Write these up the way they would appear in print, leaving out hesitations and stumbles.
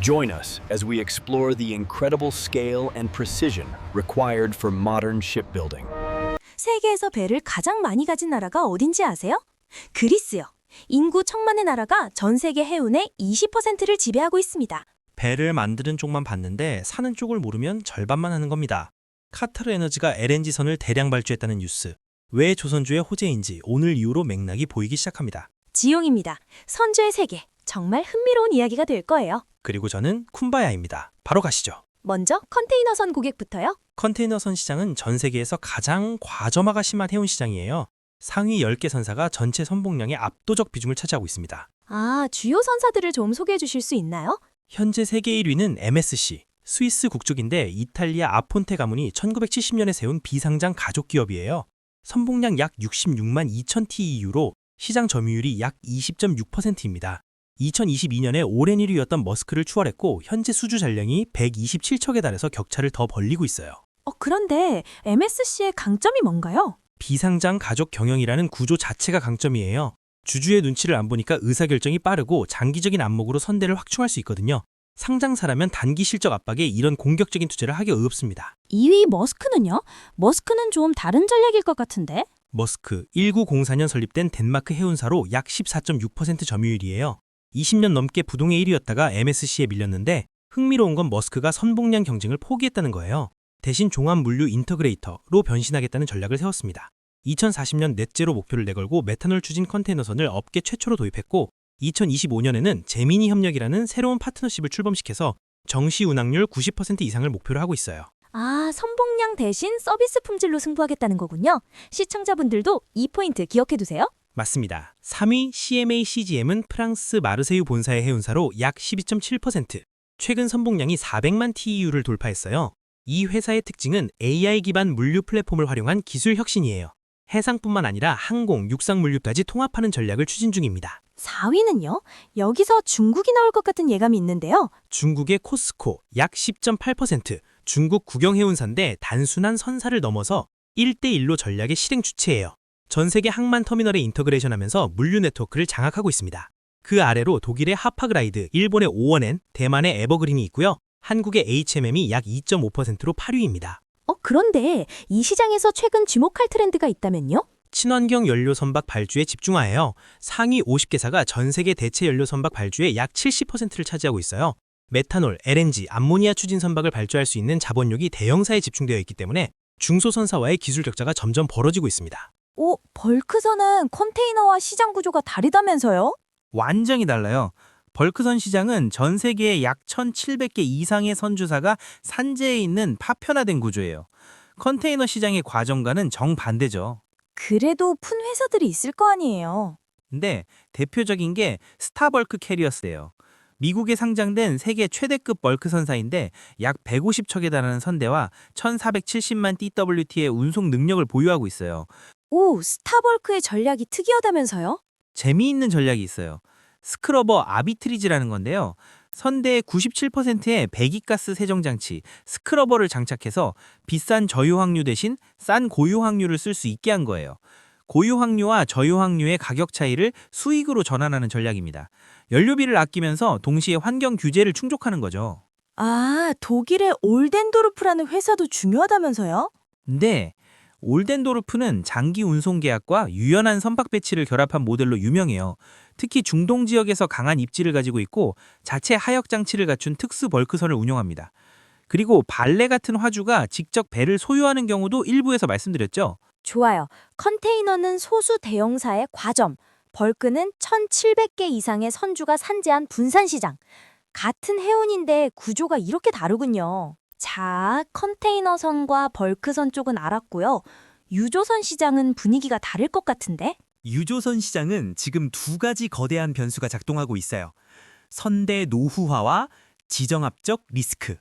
Join us as we explore the incredible scale and precision required for modern shipbuilding. 세계에서 배를 가장 많이 가진 나라가 어딘지 아세요? 그리스요. 인구 1,000만의 나라가 전 세계 해운의 20%를 지배하고 있습니다. 배를 만드는 쪽만 봤는데 사는 쪽을 모르면 절반만 하는 겁니다. 카타르 에너지가 LNG선을 대량 발주했다는 뉴스. 왜 조선주의 호재인지 오늘 이후로 맥락이 보이기 시작합니다. 지용입니다. 선주의 세계. 정말 흥미로운 이야기가 될 거예요. 그리고 저는 쿤바야입니다. 바로 가시죠. 먼저 컨테이너선 고객부터요. 컨테이너선 시장은 전 세계에서 가장 과점화가 심한 해운 시장이에요. 상위 10개 선사가 전체 선봉량의 압도적 비중을 차지하고 있습니다. 아, 주요 선사들을 좀 소개해 주실 수 있나요? 현재 세계 1위는 MSC, 스위스 국적인데 이탈리아 아폰테 가문이 1970년에 세운 비상장 가족 기업이에요. 선봉량 약 66만 2천 TEU로 시장 점유율이 약 20.6%입니다. 2022년에 오랜 1위였던 머스크를 추월했고 현재 수주 잔량이 127척에 달해서 격차를 더 벌리고 있어요. 그런데 MSC의 강점이 뭔가요? 비상장 가족 경영이라는 구조 자체가 강점이에요. 주주의 눈치를 안 보니까 의사결정이 빠르고 장기적인 안목으로 선대를 확충할 수 있거든요. 상장사라면 단기 실적 압박에 이런 공격적인 투자를 하기 어렵습니다. 2위 머스크는요? 머스크는 좀 다른 전략일 것 같은데? 머스크 1904년 설립된 덴마크 해운사로 약 14.6% 점유율이에요. 20년 넘게 부동의 1위였다가 MSC에 밀렸는데 흥미로운 건 머스크가 선봉량 경쟁을 포기했다는 거예요. 대신 종합물류 인터그레이터로 변신하겠다는 전략을 세웠습니다. 2040년 넷제로 목표를 내걸고 메탄올 추진 컨테이너선을 업계 최초로 도입했고 2025년에는 제미니 협력이라는 새로운 파트너십을 출범시켜서 정시 운항률 90% 이상을 목표로 하고 있어요. 아, 선봉량 대신 서비스 품질로 승부하겠다는 거군요. 시청자분들도 이 포인트 기억해 두세요. 맞습니다. 3위 CMA CGM은 프랑스 마르세유 본사의 해운사로 약 12.7%, 최근 선봉량이 400만 TEU를 돌파했어요. 이 회사의 특징은 AI 기반 물류 플랫폼을 활용한 기술 혁신이에요. 해상뿐만 아니라 항공, 육상 물류까지 통합하는 전략을 추진 중입니다. 4위는요? 여기서 중국이 나올 것 같은 예감이 있는데요. 중국의 코스코 약 10.8%, 중국 국영해운사인데 단순한 선사를 넘어서 1대1로 전략의 실행 주체예요. 전 세계 항만 터미널에 인터그레이션하면서 물류 네트워크를 장악하고 있습니다. 그 아래로 독일의 하파그라이드, 일본의 오원엔, 대만의 에버그린이 있고요. 한국의 HMM이 약 2.5%로 8위입니다. 그런데 이 시장에서 최근 주목할 트렌드가 있다면요? 친환경 연료 선박 발주에 집중하여요. 상위 50개사가 전 세계 대체 연료 선박 발주의 약 70%를 차지하고 있어요. 메탄올, LNG, 암모니아 추진 선박을 발주할 수 있는 자본력이 대형사에 집중되어 있기 때문에 중소선사와의 기술 격차가 점점 벌어지고 있습니다. 벌크선은 컨테이너와 시장 구조가 다르다면서요? 완전히 달라요. 벌크선 시장은 전 세계에 약 1,700개 이상의 선주사가 산재해 있는 파편화된 구조예요. 컨테이너 시장의 과정과는 정반대죠. 그래도 큰 회사들이 있을 거 아니에요. 근데 대표적인 게 스타벌크 캐리어스예요. 미국에 상장된 세계 최대급 벌크 선사인데 약 150척에 달하는 선대와 1,470만 TWT의 운송 능력을 보유하고 있어요. 스타벌크의 전략이 특이하다면서요? 재미있는 전략이 있어요. 스크러버 아비트리지라는 건데요. 선대의 97%의 배기가스 세정장치, 스크러버를 장착해서 비싼 저유황유 대신 싼 고유황유를 쓸 수 있게 한 거예요. 고유황유와 저유황유의 가격 차이를 수익으로 전환하는 전략입니다. 연료비를 아끼면서 동시에 환경 규제를 충족하는 거죠. 아, 독일의 올덴도르프라는 회사도 중요하다면서요? 근데 올덴도르프는 장기 운송 계약과 유연한 선박 배치를 결합한 모델로 유명해요. 특히 중동 지역에서 강한 입지를 가지고 있고 자체 하역 장치를 갖춘 특수 벌크선을 운용합니다. 그리고 발레 같은 화주가 직접 배를 소유하는 경우도 일부에서 말씀드렸죠. 좋아요. 컨테이너는 소수 대형사의 과점, 벌크는 1,700개 이상의 선주가 산재한 분산시장. 같은 해운인데 구조가 이렇게 다르군요. 자, 컨테이너선과 벌크선 쪽은 알았고요. 유조선 시장은 분위기가 다를 것 같은데? 유조선 시장은 지금 두 가지 거대한 변수가 작동하고 있어요. 선대 노후화와 지정학적 리스크.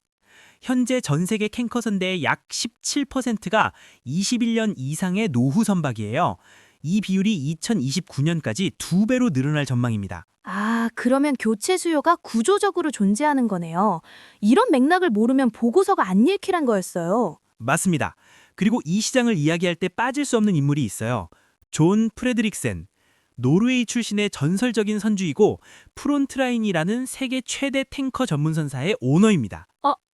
현재 전 세계 탱커 선대의 약 17%가 21년 이상의 노후 선박이에요. 이 비율이 2029년까지 2배로 늘어날 전망입니다. 아, 그러면 교체 수요가 구조적으로 존재하는 거네요. 이런 맥락을 모르면 보고서가 안 읽히란 거였어요. 맞습니다. 그리고 이 시장을 이야기할 때 빠질 수 없는 인물이 있어요. 존 프레드릭센. 노르웨이 출신의 전설적인 선주이고 프론트라인이라는 세계 최대 탱커 전문선사의 오너입니다.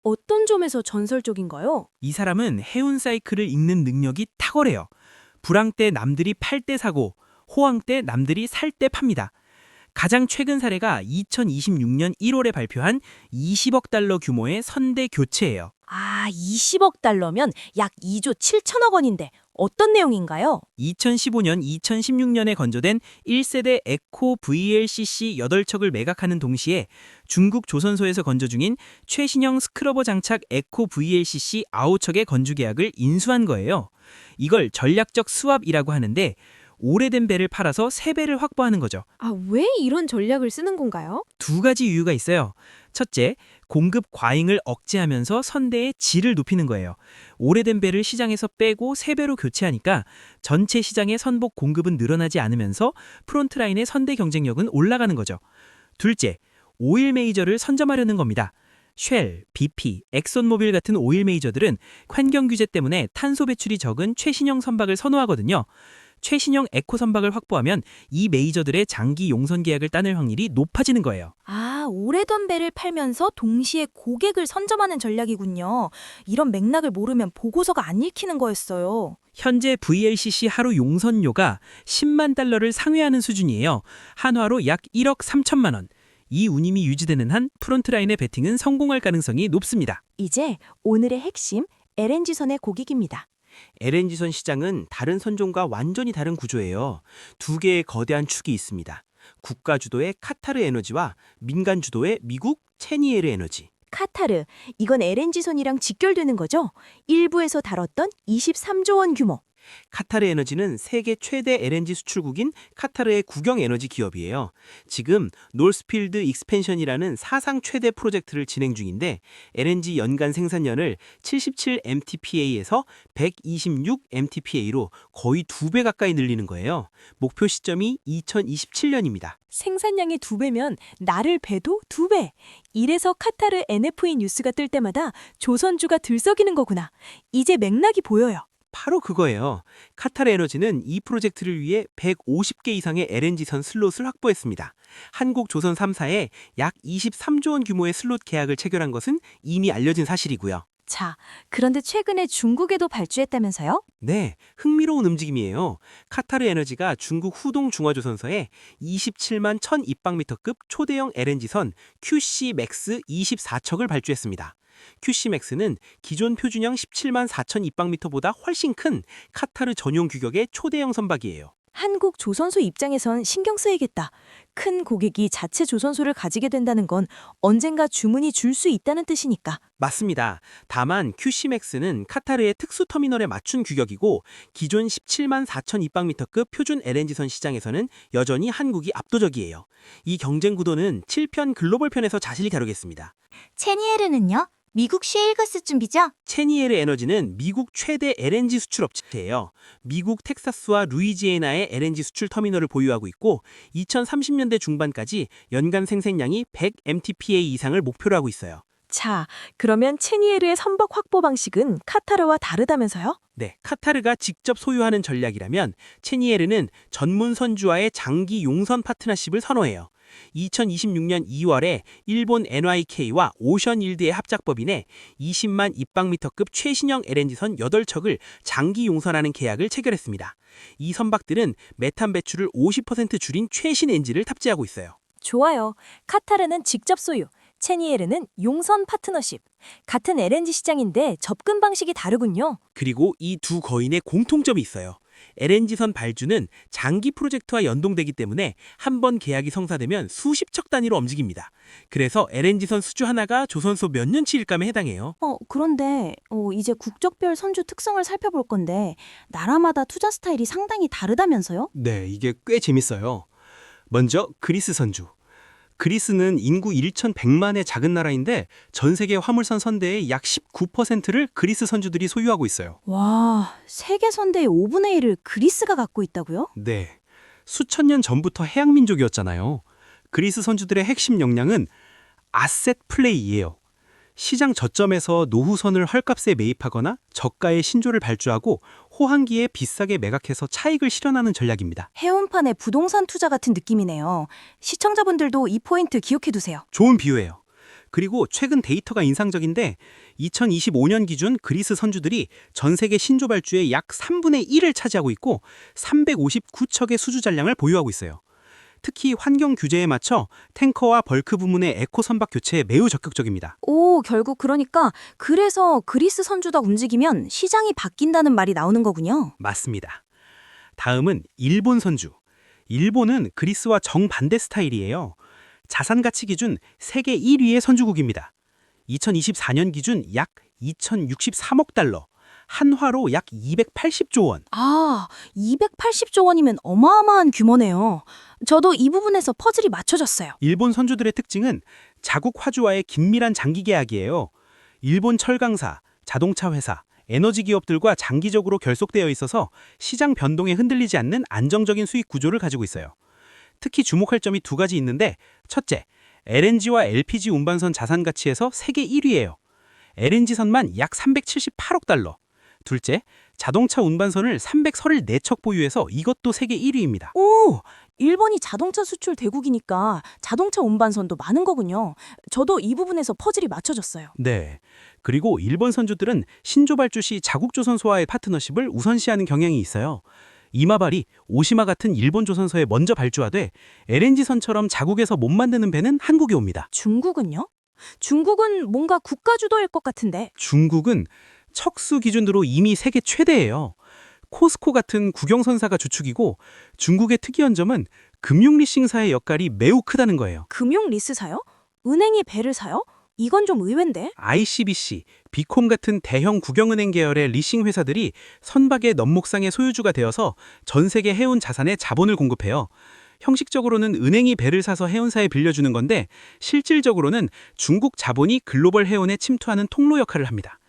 어떤 점에서 전설적인가요? 이 사람은 해운 사이클을 읽는 능력이 탁월해요. 불황 때 남들이 팔 때 사고, 호황 때 남들이 살 때 팝니다. 가장 최근 사례가 2026년 1월에 발표한 20억 달러 규모의 선대 교체예요. 20억 달러면 약 2조 7천억 원인데 어떤 내용인가요? 2015년, 2016년에 건조된 1세대 에코 VLCC 8척을 매각하는 동시에 중국 조선소에서 건조 중인 최신형 스크러버 장착 에코 VLCC 9척의 건조 계약을 인수한 거예요. 이걸 전략적 스왑이라고 하는데 오래된 배를 팔아서 새 배를 확보하는 거죠. 왜 이런 전략을 쓰는 건가요? 두 가지 이유가 있어요. 첫째, 공급 과잉을 억제하면서 선대의 질을 높이는 거예요. 오래된 배를 시장에서 빼고 새 배로 교체하니까 전체 시장의 선복 공급은 늘어나지 않으면서 프론트라인의 선대 경쟁력은 올라가는 거죠. 둘째, 오일 메이저를 선점하려는 겁니다. 쉘, BP, 엑손모빌 같은 오일 메이저들은 환경 규제 때문에 탄소 배출이 적은 최신형 선박을 선호하거든요. 최신형 에코 선박을 확보하면 이 메이저들의 장기 용선 계약을 따낼 확률이 높아지는 거예요. 오래된 배를 팔면서 동시에 고객을 선점하는 전략이군요. 이런 맥락을 모르면 보고서가 안 읽히는 거였어요. 현재 VLCC 하루 용선료가 10만 달러를 상회하는 수준이에요. 한화로 약 1억 3천만 원. 이 운임이 유지되는 한 프론트라인의 배팅은 성공할 가능성이 높습니다. 이제 오늘의 핵심 LNG선의 고객입니다. LNG선 시장은 다른 선종과 완전히 다른 구조예요. 두 개의 거대한 축이 있습니다. 국가 주도의 카타르 에너지와 민간 주도의 미국 체니에르 에너지. 카타르, 이건 LNG선이랑 직결되는 거죠? 일부에서 다뤘던 23조 원 규모. 카타르 에너지는 세계 최대 LNG 수출국인 카타르의 국영 에너지 기업이에요. 지금 노스필드 익스펜션이라는 사상 최대 프로젝트를 진행 중인데 LNG 연간 생산량을 77 MTPA에서 126 MTPA로 거의 2배 가까이 늘리는 거예요. 목표 시점이 2027년입니다. 생산량이 2배면 나를 배도 2배. 이래서 카타르 NFA 뉴스가 뜰 때마다 조선주가 들썩이는 거구나. 이제 맥락이 보여요. 바로 그거예요. 카타르 에너지는 이 프로젝트를 위해 150개 이상의 LNG선 슬롯을 확보했습니다. 한국조선 3사에 약 23조 원 규모의 슬롯 계약을 체결한 것은 이미 알려진 사실이고요. 자, 그런데 최근에 중국에도 발주했다면서요? 네, 흥미로운 움직임이에요. 카타르 에너지가 중국 후동 중화조선소에 27만 1000 입방미터급 초대형 LNG선 QC-MAX 24척을 발주했습니다. QC-MAX는 기존 표준형 17만 4천 입방미터보다 훨씬 큰 카타르 전용 규격의 초대형 선박이에요. 한국 조선소 입장에선 신경 쓰이겠다. 큰 고객이 자체 조선소를 가지게 된다는 건 언젠가 주문이 줄 수 있다는 뜻이니까. 맞습니다. 다만 QC-MAX는 카타르의 특수 터미널에 맞춘 규격이고 기존 17만 4천 입방미터급 표준 LNG선 시장에서는 여전히 한국이 압도적이에요. 이 경쟁 구도는 7편 글로벌 편에서 자세히 다루겠습니다. 체니에르는요? 미국 셰일가스 준비죠? 체니에르 에너지는 미국 최대 LNG 수출 업체예요. 미국 텍사스와 루이지애나의 LNG 수출 터미널을 보유하고 있고 2030년대 중반까지 연간 생산량이 100 MTPA 이상을 목표로 하고 있어요. 자, 그러면 체니에르의 선박 확보 방식은 카타르와 다르다면서요? 네, 카타르가 직접 소유하는 전략이라면 체니에르는 전문 선주와의 장기 용선 파트너십을 선호해요. 2026년 2월에 일본 NYK와 오션일드의 합작법인에 20만 입방미터급 최신형 LNG선 8척을 장기 용선하는 계약을 체결했습니다. 이 선박들은 메탄 배출을 50% 줄인 최신 엔진을 탑재하고 있어요. 좋아요. 카타르는 직접 소유, 체니에르는 용선 파트너십. 같은 LNG 시장인데 접근 방식이 다르군요. 그리고 이 두 거인의 공통점이 있어요. LNG선 발주는 장기 프로젝트와 연동되기 때문에 한 번 계약이 성사되면 수십 척 단위로 움직입니다. 그래서 LNG선 수주 하나가 조선소 몇 년치 일감에 해당해요. 그런데 이제 국적별 선주 특성을 살펴볼 건데 나라마다 투자 스타일이 상당히 다르다면서요? 네, 이게 꽤 재밌어요. 먼저 그리스 선주. 그리스는 인구 1,100만의 작은 나라인데 전 세계 화물선 선대의 약 19%를 그리스 선주들이 소유하고 있어요. 와, 세계 선대의 5분의 1을 그리스가 갖고 있다고요? 네, 수천 년 전부터 해양민족이었잖아요. 그리스 선주들의 핵심 역량은 아셋 플레이예요. 시장 저점에서 노후선을 헐값에 매입하거나 저가의 신조를 발주하고 호황기에 비싸게 매각해서 차익을 실현하는 전략입니다. 해운판의 부동산 투자 같은 느낌이네요. 시청자분들도 이 포인트 기억해 두세요. 좋은 비유예요. 그리고 최근 데이터가 인상적인데 2025년 기준 그리스 선주들이 전 세계 신조 발주의 약 3분의 1을 차지하고 있고 359척의 수주 잔량을 보유하고 있어요. 특히 환경 규제에 맞춰 탱커와 벌크 부문의 에코 선박 교체에 매우 적극적입니다. 오, 결국 그러니까 그래서 그리스 선주가 움직이면 시장이 바뀐다는 말이 나오는 거군요. 맞습니다. 다음은 일본 선주. 일본은 그리스와 정반대 스타일이에요. 자산 가치 기준 세계 1위의 선주국입니다. 2024년 기준 약 2,063억 달러, 한화로 약 280조 원. 아, 280조 원이면 어마어마한 규모네요. 저도 이 부분에서 퍼즐이 맞춰졌어요. 일본 선주들의 특징은 자국 화주와의 긴밀한 장기 계약이에요. 일본 철강사, 자동차 회사, 에너지 기업들과 장기적으로 결속되어 있어서 시장 변동에 흔들리지 않는 안정적인 수익 구조를 가지고 있어요. 특히 주목할 점이 두 가지 있는데, 첫째, LNG와 LPG 운반선 자산 가치에서 세계 1위예요. LNG선만 약 378억 달러. 둘째, 자동차 운반선을 334척 보유해서 이것도 세계 1위입니다. 오, 일본이 자동차 수출 대국이니까 자동차 운반선도 많은 거군요. 저도 이 부분에서 퍼즐이 맞춰졌어요. 네. 그리고 일본 선주들은 신조 발주 시 자국 조선소와의 파트너십을 우선시하는 경향이 있어요. 이마바리, 오시마 같은 일본 조선소에 먼저 발주하되 LNG선처럼 자국에서 못 만드는 배는 한국에 옵니다. 중국은요? 중국은 뭔가 국가 주도일 것 같은데. 중국은 척수 기준으로 이미 세계 최대예요. 코스코 같은 국영선사가 주축이고 중국의 특이한 점은 금융리싱사의 역할이 매우 크다는 거예요. 금융 리스사요? 은행이 배를 사요? 이건 좀 의외인데. ICBC, 비콤 같은 대형 국영은행 계열의 리싱 회사들이 선박의 넘목상의 소유주가 되어서 전 세계 해운 자산에 자본을 공급해요. 형식적으로는 은행이 배를 사서 해운사에 빌려주는 건데 실질적으로는 중국 자본이 글로벌 해운에 침투하는 통로 역할을 합니다.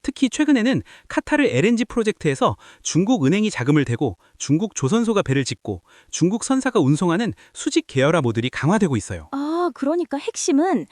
특히 최근에는 카타르 LNG 프로젝트에서 중국 은행이 자금을 대고 중국 조선소가 배를 짓고 중국 선사가 운송하는 수직 계열화 모델이 강화되고 있어요. 아, 그러니까 핵심은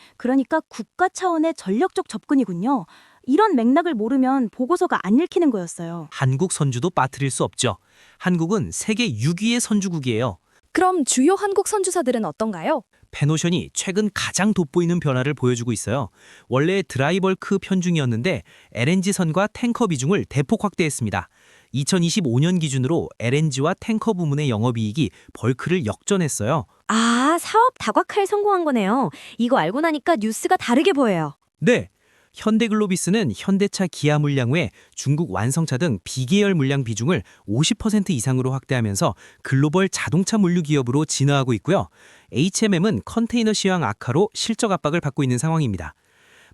국가 차원의 전력적 접근이군요. 이런 맥락을 모르면 보고서가 안 읽히는 거였어요. 한국 선주도 빠뜨릴 수 없죠. 한국은 세계 6위의 선주국이에요. 그럼 주요 한국 선주사들은 어떤가요? 페노션이 최근 가장 돋보이는 변화를 보여주고 있어요. 원래 드라이벌크 편중이었는데 LNG선과 탱커 비중을 대폭 확대했습니다. 2025년 기준으로 LNG와 탱커 부문의 영업이익이 벌크를 역전했어요. 아, 사업 다각화에 성공한 거네요. 이거 알고 나니까 뉴스가 다르게 보여요. 네, 현대글로비스는 현대차 기아 물량 외 중국 완성차 등 비계열 물량 비중을 50% 이상으로 확대하면서 글로벌 자동차 물류 기업으로 진화하고 있고요. HMM은 컨테이너 시황 악화로 실적 압박을 받고 있는 상황입니다.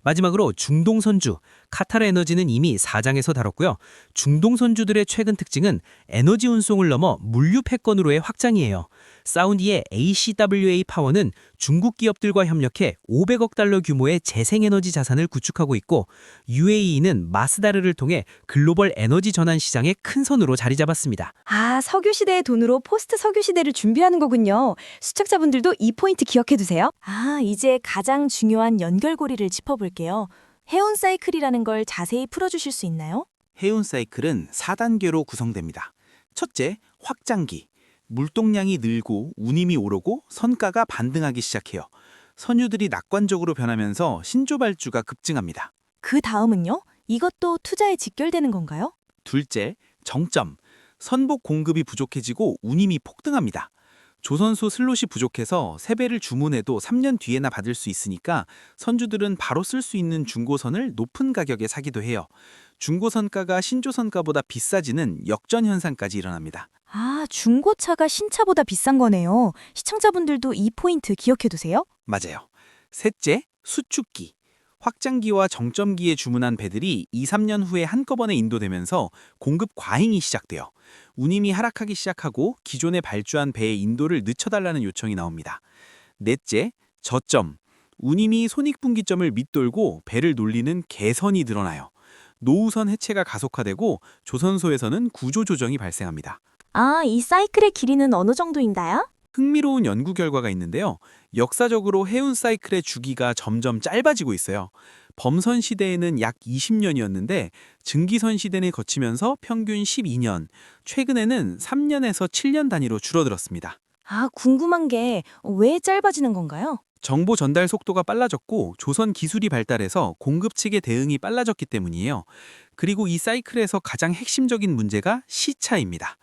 마지막으로 중동선주, 카타르 에너지는 이미 4장에서 다뤘고요. 중동선주들의 최근 특징은 에너지 운송을 넘어 물류 패권으로의 확장이에요. 사우디의 ACWA 파워는 중국 기업들과 협력해 500억 달러 규모의 재생에너지 자산을 구축하고 있고 UAE는 마스다르를 통해 글로벌 에너지 전환 시장의 큰 선으로 자리 잡았습니다. 아, 석유 시대의 돈으로 포스트 석유 시대를 준비하는 거군요. 시청자분들도 이 포인트 기억해 두세요. 아, 이제 가장 중요한 연결고리를 짚어볼게요. 해운 사이클이라는 걸 자세히 풀어주실 수 있나요? 해운 사이클은 4단계로 구성됩니다. 첫째, 확장기. 물동량이 늘고 운임이 오르고 선가가 반등하기 시작해요. 선유들이 낙관적으로 변하면서 신조 발주가 급증합니다. 그 다음은요? 이것도 투자에 직결되는 건가요? 둘째, 정점. 선복 공급이 부족해지고 운임이 폭등합니다. 조선소 슬롯이 부족해서 세배를 주문해도 3년 뒤에나 받을 수 있으니까 선주들은 바로 쓸 수 있는 중고선을 높은 가격에 사기도 해요. 중고선가가 신조선가보다 비싸지는 역전 현상까지 일어납니다. 아, 중고차가 신차보다 비싼 거네요. 시청자분들도 이 포인트 기억해 두세요. 맞아요. 셋째, 수축기. 확장기와 정점기에 주문한 배들이 2, 3년 후에 한꺼번에 인도되면서 공급 과잉이 시작돼요. 운임이 하락하기 시작하고 기존에 발주한 배의 인도를 늦춰달라는 요청이 나옵니다. 넷째, 저점. 운임이 손익분기점을 밑돌고 배를 놀리는 개선이 늘어나요. 노후선 해체가 가속화되고 조선소에서는 구조조정이 발생합니다. 아, 이 사이클의 길이는 어느 정도인가요? 흥미로운 연구 결과가 있는데요. 역사적으로 해운 사이클의 주기가 점점 짧아지고 있어요. 범선 시대에는 약 20년이었는데 증기선 시대를 거치면서 평균 12년, 최근에는 3년에서 7년 단위로 줄어들었습니다. 아, 궁금한 게 왜 짧아지는 건가요? 정보 전달 속도가 빨라졌고 조선 기술이 발달해서 공급 측의 대응이 빨라졌기 때문이에요. 그리고 이 사이클에서 가장 핵심적인 문제가 시차입니다.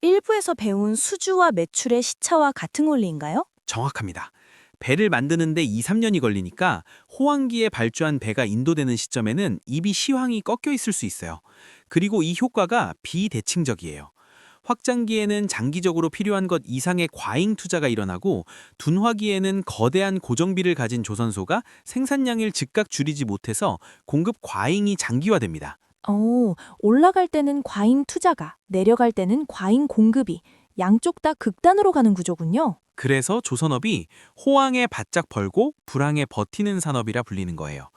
일부에서 배운 수주와 매출의 시차와 같은 원리인가요? 정확합니다. 배를 만드는데 2, 3년이 걸리니까 호황기에 발주한 배가 인도되는 시점에는 이미 시황이 꺾여 있을 수 있어요. 그리고 이 효과가 비대칭적이에요. 확장기에는 장기적으로 필요한 것 이상의 과잉 투자가 일어나고 둔화기에는 거대한 고정비를 가진 조선소가 생산량을 즉각 줄이지 못해서 공급 과잉이 장기화됩니다. 올라갈 때는 과잉 투자가, 내려갈 때는 과잉 공급이 양쪽 다 극단으로 가는 구조군요. 그래서 조선업이 호황에 바짝 벌고 불황에 버티는 산업이라 불리는 거예요.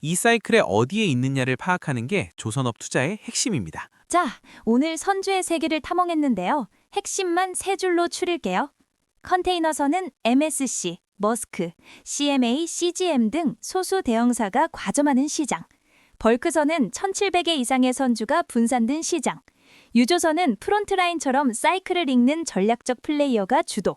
이 사이클에 어디에 있느냐를 파악하는 게 조선업 투자의 핵심입니다. 자, 오늘 선주의 세계를 탐험했는데요. 핵심만 세 줄로 추릴게요. 컨테이너선은 MSC, 머스크, CMA, CGM 등 소수 대형사가 과점하는 시장. 벌크선은 1,700개 이상의 선주가 분산된 시장. 유조선은 프론트라인처럼 사이클을 읽는 전략적 플레이어가 주도.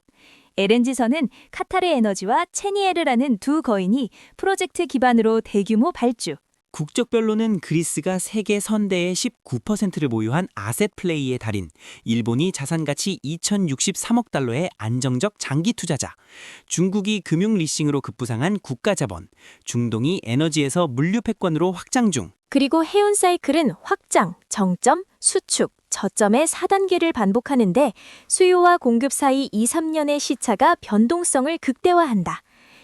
LNG선은 카타르 에너지와 체니에르라는 두 거인이 프로젝트 기반으로 대규모 발주. 국적별로는 그리스가 세계 선대의 19%를 보유한 아셋 플레이의 달인, 일본이 자산가치 2,063억 달러의 안정적 장기 투자자, 중국이 금융 리싱으로 급부상한 국가자본, 중동이 에너지에서 물류 패권으로 확장 중. 그리고 해운 사이클은 확장, 정점, 수축, 저점의 4단계를 반복하는데 수요와 공급 사이 2, 3년의 시차가 변동성을 극대화한다.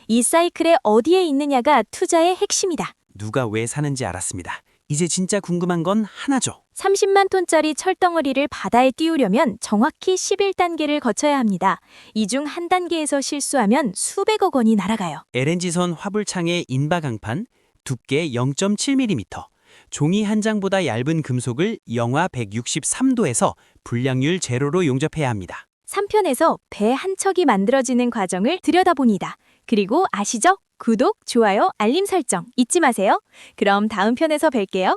이 사이클에 어디에 있느냐가 투자의 핵심이다. 누가 왜 사는지 알았습니다. 이제 진짜 궁금한 건 하나죠. 30만 톤짜리 철덩어리를 바다에 띄우려면 정확히 11단계를 거쳐야 합니다. 이 중 한 단계에서 실수하면 수백억 원이 날아가요. LNG선 화불창의 인바 강판, 두께 0.7mm, 종이 한 장보다 얇은 금속을 영하 163도에서 불량률 제로로 용접해야 합니다. 3편에서 배 한 척이 만들어지는 과정을 들여다봅니다. 그리고 아시죠? 구독, 좋아요, 알림 설정 잊지 마세요. 그럼 다음 편에서 뵐게요.